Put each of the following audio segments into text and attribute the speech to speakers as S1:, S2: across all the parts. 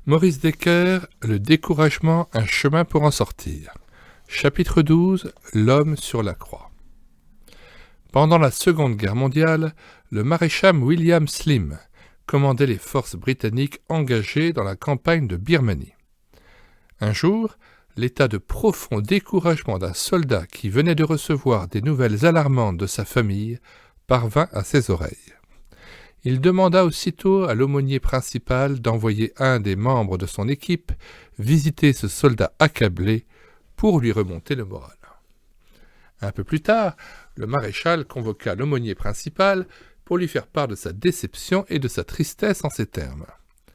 S1: Maurice Decker, Le découragement, un chemin pour en sortir. Chapitre 12, L'homme sur la croix. Pendant la Seconde Guerre mondiale, le maréchal William Slim commandait les forces britanniques engagées dans la campagne de Birmanie. Un jour, l'état de profond découragement d'un soldat qui venait de recevoir des nouvelles alarmantes de sa famille parvint à ses oreilles. Il demanda aussitôt à l'aumônier principal d'envoyer un des membres de son équipe visiter ce soldat accablé pour lui remonter le moral. Un peu plus tard, le maréchal convoqua l'aumônier principal pour lui faire part de sa déception et de sa tristesse en ces termes.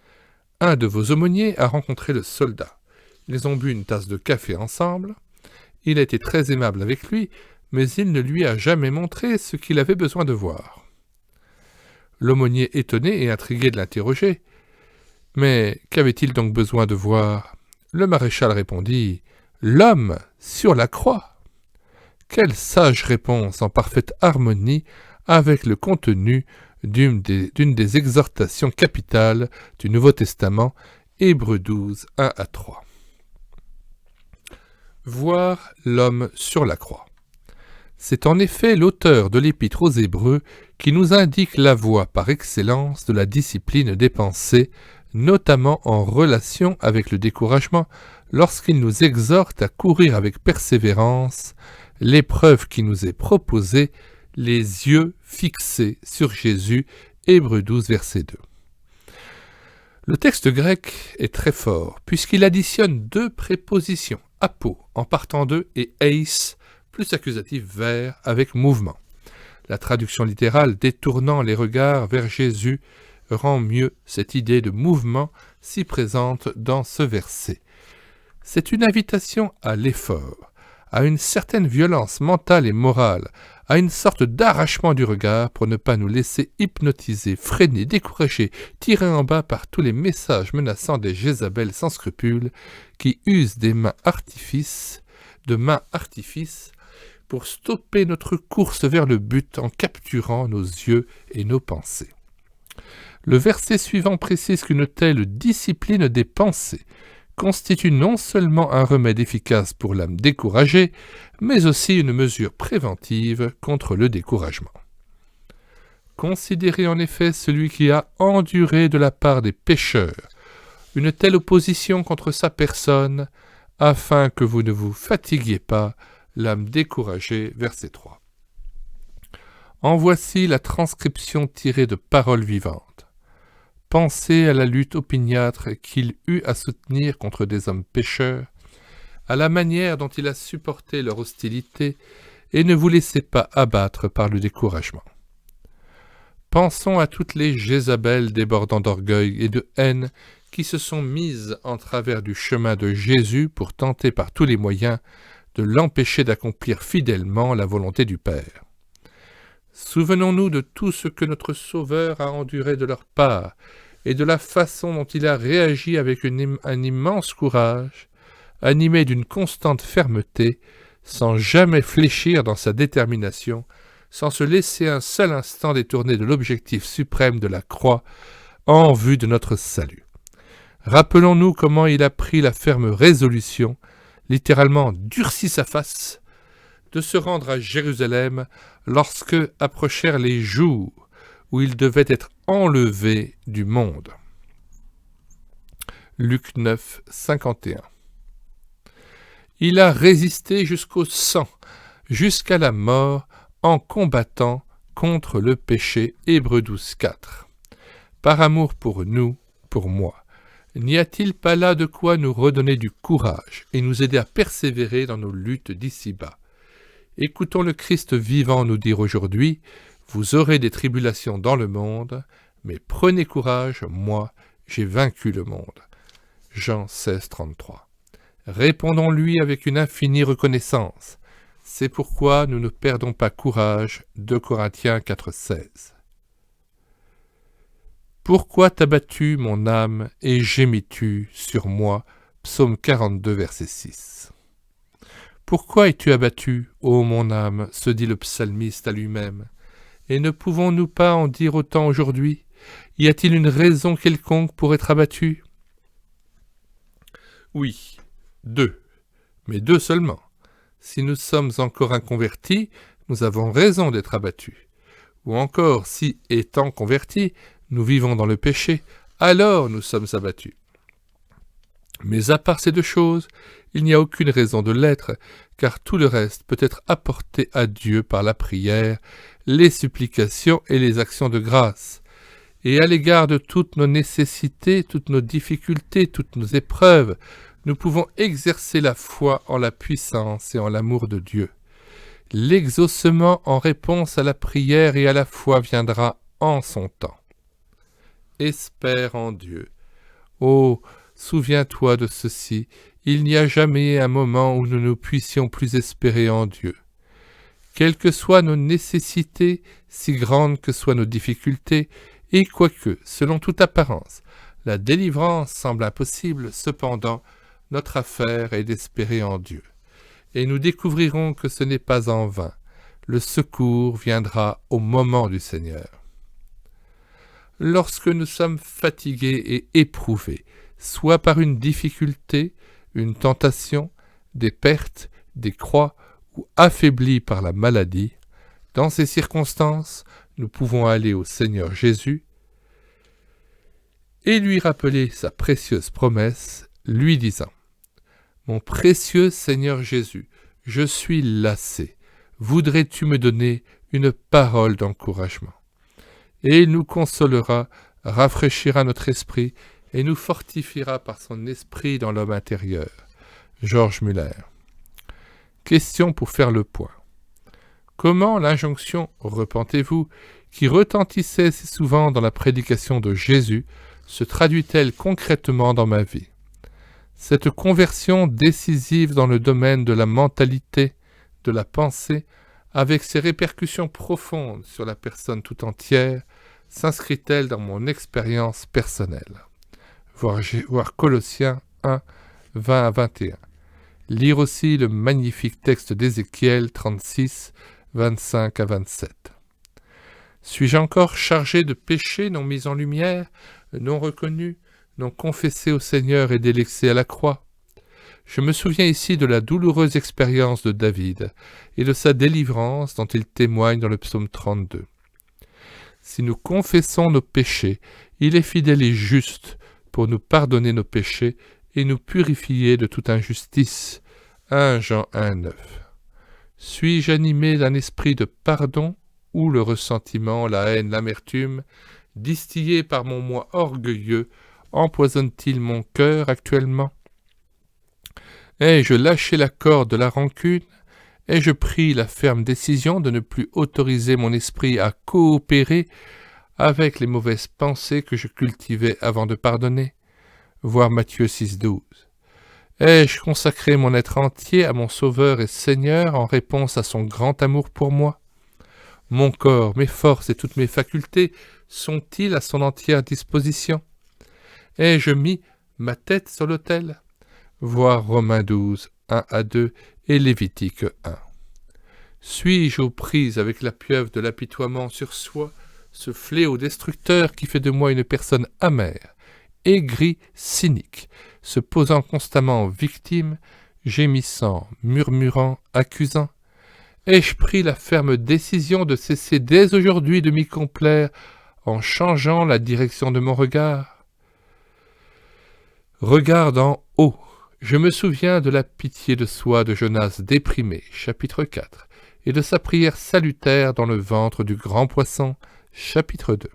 S1: « Un de vos aumôniers a rencontré le soldat. Ils ont bu une tasse de café ensemble. Il a été très aimable avec lui, mais il ne lui a jamais montré ce qu'il avait besoin de voir. » L'aumônier, étonné et intrigué de l'interroger. « Mais qu'avait-il donc besoin de voir ?» Le maréchal répondit « L'homme sur la croix !» Quelle sage réponse en parfaite harmonie avec le contenu d'une des exhortations capitales du Nouveau Testament, Hébreux 12, 1 à 3. Voir l'homme sur la croix. C'est en effet l'auteur de l'Épître aux Hébreux qui nous indique la voie par excellence de la discipline des pensées, notamment en relation avec le découragement, lorsqu'il nous exhorte à courir avec persévérance l'épreuve qui nous est proposée, les yeux fixés sur Jésus, Hébreux 12, verset 2. Le texte grec est très fort, puisqu'il additionne deux prépositions, apo, en partant d'eux, et eis, plus accusatif vers, avec mouvement. La traduction littérale détournant les regards vers Jésus rend mieux cette idée de mouvement si présente dans ce verset. C'est une invitation à l'effort, à une certaine violence mentale et morale, à une sorte d'arrachement du regard pour ne pas nous laisser hypnotiser, freiner, décourager, tirer en bas par tous les messages menaçants des Jézabel sans scrupules qui usent de mains artifice pour stopper notre course vers le but en capturant nos yeux et nos pensées. Le verset suivant précise qu'une telle discipline des pensées constitue non seulement un remède efficace pour l'âme découragée, mais aussi une mesure préventive contre le découragement. Considérez en effet celui qui a enduré de la part des pécheurs une telle opposition contre sa personne, afin que vous ne vous fatiguiez pas, l'âme découragée, verset 3. En voici la transcription tirée de Paroles vivantes. Pensez à la lutte opiniâtre qu'il eut à soutenir contre des hommes pécheurs, à la manière dont il a supporté leur hostilité, et ne vous laissez pas abattre par le découragement. Pensons à toutes les Jézabel débordant d'orgueil et de haine qui se sont mises en travers du chemin de Jésus pour tenter par tous les moyens de l'empêcher d'accomplir fidèlement la volonté du Père. Souvenons-nous de tout ce que notre Sauveur a enduré de leur part et de la façon dont il a réagi avec un immense courage, animé d'une constante fermeté, sans jamais fléchir dans sa détermination, sans se laisser un seul instant détourner de l'objectif suprême de la croix en vue de notre salut. Rappelons-nous comment il a pris la ferme résolution, littéralement durci sa face, de se rendre à Jérusalem lorsque approchèrent les jours où il devait être enlevé du monde. Luc 9, 51. Il a résisté jusqu'au sang, jusqu'à la mort, en combattant contre le péché. Hébreux 12, 4. Par amour pour nous, pour moi, n'y a-t-il pas là de quoi nous redonner du courage et nous aider à persévérer dans nos luttes d'ici-bas? Écoutons le Christ vivant nous dire aujourd'hui « Vous aurez des tribulations dans le monde, mais prenez courage, moi, j'ai vaincu le monde. » Jean 16, 33. Répondons-lui avec une infinie reconnaissance. C'est pourquoi nous ne perdons pas courage. 2 Corinthiens 4, 16. Pourquoi t'as-tu, mon âme, et gémis-tu sur moi? Psaume 42, verset 6. Pourquoi es-tu abattu, ô mon âme, se dit le psalmiste à lui-même, et ne pouvons-nous pas en dire autant aujourd'hui? Y a-t-il une raison quelconque pour être abattu? Oui, 2, mais 2 seulement. Si nous sommes encore inconvertis, nous avons raison d'être abattus. Ou encore, si, étant convertis, nous vivons dans le péché, alors nous sommes abattus. Mais à part ces 2 choses, il n'y a aucune raison de l'être, car tout le reste peut être apporté à Dieu par la prière, les supplications et les actions de grâce. Et à l'égard de toutes nos nécessités, toutes nos difficultés, toutes nos épreuves, nous pouvons exercer la foi en la puissance et en l'amour de Dieu. L'exaucement en réponse à la prière et à la foi viendra en son temps. Espère en Dieu. Oh, souviens-toi de ceci, il n'y a jamais un moment où nous ne puissions plus espérer en Dieu. Quelles que soient nos nécessités, si grandes que soient nos difficultés, et quoique, selon toute apparence, la délivrance semble impossible, cependant, notre affaire est d'espérer en Dieu. Et nous découvrirons que ce n'est pas en vain. Le secours viendra au moment du Seigneur. Lorsque nous sommes fatigués et éprouvés, soit par une difficulté, une tentation, des pertes, des croix, ou affaiblis par la maladie, dans ces circonstances, nous pouvons aller au Seigneur Jésus et lui rappeler sa précieuse promesse, lui disant « Mon précieux Seigneur Jésus, je suis lassé. Voudrais-tu me donner une parole d'encouragement ?» Et il nous consolera, rafraîchira notre esprit et nous fortifiera par son esprit dans l'homme intérieur. George Muller. Question pour faire le point. Comment l'injonction « Repentez-vous » qui retentissait si souvent dans la prédication de Jésus se traduit-elle concrètement dans ma vie? Cette conversion décisive dans le domaine de la mentalité, de la pensée, avec ses répercussions profondes sur la personne tout entière, s'inscrit-elle dans mon expérience personnelle? Voir Colossiens 1, 20 à 21. Lire aussi le magnifique texte d'Ézéchiel 36, 25 à 27. Suis-je encore chargé de péchés non mis en lumière, non reconnus, non confessés au Seigneur et délaissés à la croix? Je me souviens ici de la douloureuse expérience de David et de sa délivrance dont il témoigne dans le psaume 32. Si nous confessons nos péchés, il est fidèle et juste pour nous pardonner nos péchés et nous purifier de toute injustice. 1 Jean 1, 9. Suis-je animé d'un esprit de pardon ou le ressentiment, la haine, l'amertume, distillés par mon moi orgueilleux, empoisonne-t-il mon cœur actuellement? Ai-je lâché la corde de la rancune? Ai-je pris la ferme décision de ne plus autoriser mon esprit à coopérer avec les mauvaises pensées que je cultivais avant de pardonner? Voir Matthieu 6, 12. Ai-je consacré mon être entier à mon Sauveur et Seigneur en réponse à son grand amour pour moi? Mon corps, mes forces et toutes mes facultés sont-ils à son entière disposition? Ai-je mis ma tête sur l'autel? Voir Romains 12, 1 à 2 et Lévitique 1. Suis-je aux prises avec la pieuvre de l'apitoiement sur soi, ce fléau destructeur qui fait de moi une personne amère, aigrie, cynique, se posant constamment en victime, gémissant, murmurant, accusant? Ai-je pris la ferme décision de cesser dès aujourd'hui de m'y complaire en changeant la direction de mon regard? Regarde en haut. Je me souviens de la pitié de soi de Jonas déprimé, chapitre 4, et de sa prière salutaire dans le ventre du grand poisson, chapitre 2.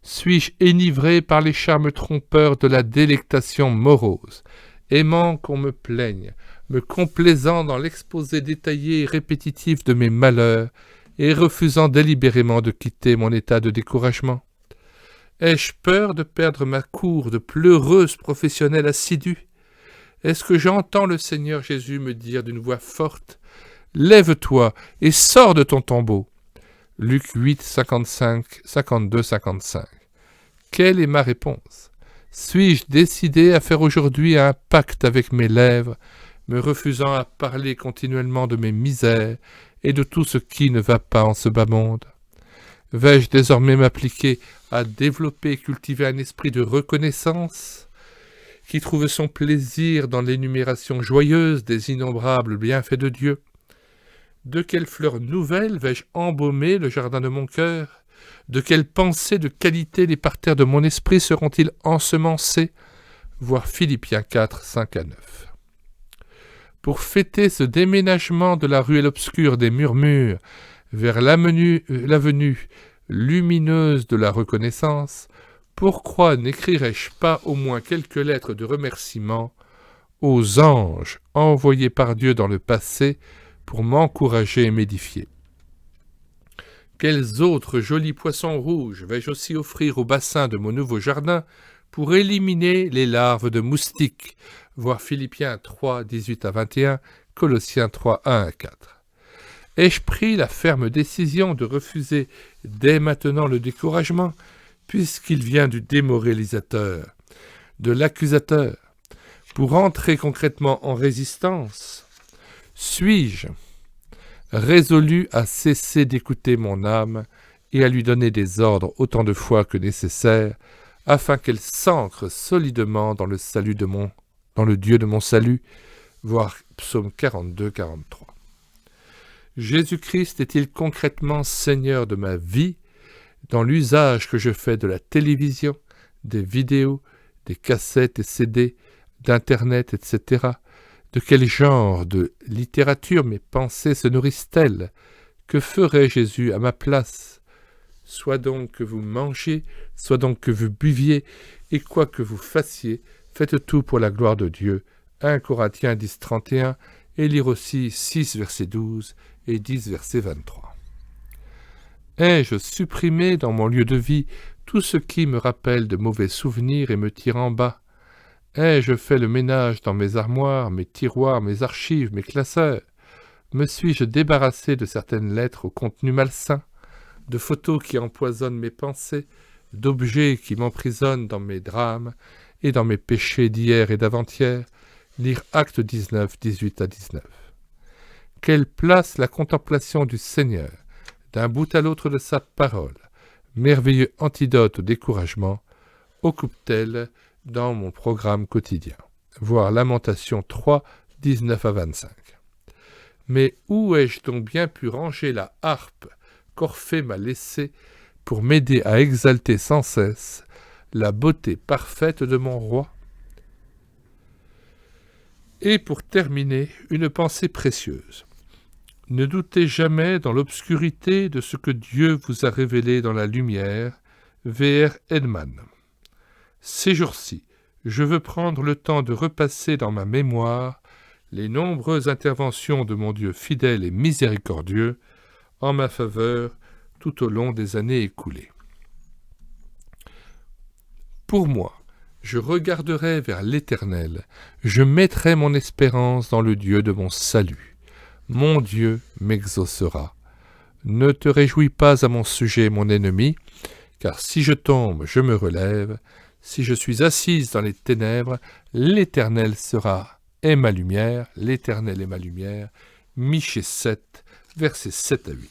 S1: Suis-je enivré par les charmes trompeurs de la délectation morose, aimant qu'on me plaigne, me complaisant dans l'exposé détaillé et répétitif de mes malheurs, et refusant délibérément de quitter mon état de découragement? Ai-je peur de perdre ma cour de pleureuse professionnelle assidue? Est-ce que j'entends le Seigneur Jésus me dire d'une voix forte « Lève-toi et sors de ton tombeau » Luc 8, 55, 52, 55. Quelle est ma réponse? Suis-je décidé à faire aujourd'hui un pacte avec mes lèvres, me refusant à parler continuellement de mes misères et de tout ce qui ne va pas en ce bas monde? Vais-je désormais m'appliquer à développer et cultiver un esprit de reconnaissance qui trouve son plaisir dans l'énumération joyeuse des innombrables bienfaits de Dieu. De quelles fleurs nouvelles vais-je embaumer le jardin de mon cœur? De quelles pensées de qualité les parterres de mon esprit seront-ils ensemencés? Voir Philippiens 4, 5 à 9. Pour fêter ce déménagement de la ruelle obscure des murmures vers l'avenue lumineuse de la reconnaissance, pourquoi n'écrirais-je pas au moins quelques lettres de remerciement aux anges envoyés par Dieu dans le passé pour m'encourager et m'édifier? Quels autres jolis poissons rouges vais-je aussi offrir au bassin de mon nouveau jardin pour éliminer les larves de moustiques, voir Philippiens 3, 18 à 21, Colossiens 3, 1 à 4. Ai-je pris la ferme décision de refuser dès maintenant le découragement, puisqu'il vient du démoralisateur, de l'accusateur, pour entrer concrètement en résistance? Suis-je résolu à cesser d'écouter mon âme et à lui donner des ordres autant de fois que nécessaire, afin qu'elle s'ancre solidement dans le Dieu de mon salut, voir Psaume 42, 43. Jésus-Christ est-il concrètement Seigneur de ma vie, dans l'usage que je fais de la télévision, des vidéos, des cassettes et CD, d'Internet, etc. De quel genre de littérature mes pensées se nourrissent-elles? Que ferait Jésus à ma place? Soit donc que vous mangiez, soit donc que vous buviez, et quoi que vous fassiez, faites tout pour la gloire de Dieu. 1 Corinthiens 10, 31, et lire aussi 6, verset 12 et 10, verset 23. Ai-je supprimé dans mon lieu de vie tout ce qui me rappelle de mauvais souvenirs et me tire en bas? Ai-je fait le ménage dans mes armoires, mes tiroirs, mes archives, mes classeurs? Me suis-je débarrassé de certaines lettres au contenu malsain, de photos qui empoisonnent mes pensées, d'objets qui m'emprisonnent dans mes drames et dans mes péchés d'hier et d'avant-hier? Lire Actes 19, 18 à 19. Quelle place la contemplation du Seigneur, d'un bout à l'autre de sa parole, merveilleux antidote au découragement, occupe-t-elle dans mon programme quotidien? Voir Lamentation 3, 19 à 25. Mais où ai-je donc bien pu ranger la harpe qu'Orphée m'a laissée pour m'aider à exalter sans cesse la beauté parfaite de mon roi? Et pour terminer, une pensée précieuse. Ne doutez jamais dans l'obscurité de ce que Dieu vous a révélé dans la lumière. V.R. Edman. Ces jours-ci, je veux prendre le temps de repasser dans ma mémoire les nombreuses interventions de mon Dieu fidèle et miséricordieux en ma faveur tout au long des années écoulées. Pour moi, je regarderai vers l'Éternel, je mettrai mon espérance dans le Dieu de mon salut. Mon Dieu m'exaucera. Ne te réjouis pas à mon sujet, mon ennemi, car si je tombe, je me relève. Si je suis assise dans les ténèbres, l'Éternel est ma lumière, l'Éternel est ma lumière. Michée 7, versets 7 à 8.